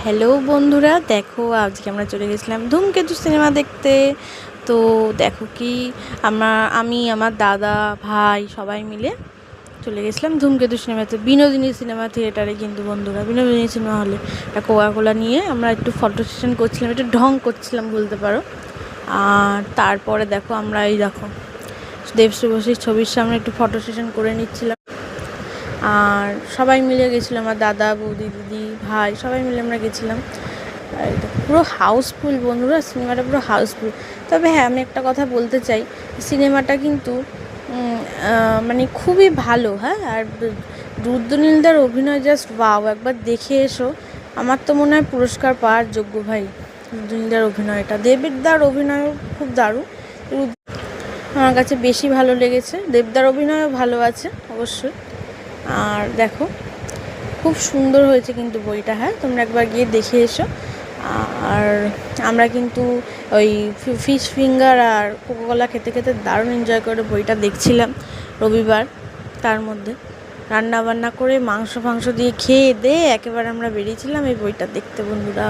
Hello বন্ধুরা, দেখো আজকে আমরা চলে গেছিলাম ধূমকেতু সিনেমা দেখতে। তো দেখো কি আমি আমার দাদা ভাই সবাই মিলে চলে গেছিলাম ধূমকেতু সিনেমাতে, বিনোদিনী সিনেমা থিয়েটারে। কিন্তু বন্ধুরা, বিনোদিনী সিনেমা হলে একটা কোকাকোলা নিয়ে আমরা একটু ফটো সেশন করছিলাম, একটু ঢং করছিলাম বলতে পারো। আর তারপরে দেখো আমরা দেখো দেব শুভশ্রীর ছবির সামনে একটু ফটো সেশন করে নিচ্ছিলাম। আর সবাই মিলে গেছিলাম, আমার দাদা বৌদি দিদি ভাই সবাই মিলে আমরা গেছিলাম। পুরো হাউসফুল বন্ধুরা, সিনেমাটা পুরো হাউসফুল। তবে হ্যাঁ, আমি একটা কথা বলতে চাই, সিনেমাটা কিন্তু মানে খুবই ভালো। হ্যাঁ, আর রুদ্রনীলদার অভিনয় জাস্ট ওয়াও, একবার দেখে এসো। আমার তো মনে হয় পুরস্কার পাওয়ার যোগ্য ভাই রুদ্রনীলদার অভিনয়টা। দেবদার অভিনয় খুব দারুণ, আমার কাছে বেশি ভালো লেগেছে। দেবদার অভিনয়ও ভালো আছে অবশ্যই। আর দেখো খুব সুন্দর হয়েছে কিন্তু বইটা। হ্যাঁ, তোমরা একবার গিয়ে দেখে এসো। আর আমরা কিন্তু ওই ফিশ ফিঙ্গার আর কোকাকোলা খেতে খেতে দারুণ এনজয় করে বইটা দেখছিলাম রবিবার। তার মধ্যে রান্না বান্না করে মাংস ফাংস দিয়ে খেয়ে দিয়ে একেবারে আমরা বেরিয়েছিলাম এই বইটা দেখতে বন্ধুরা।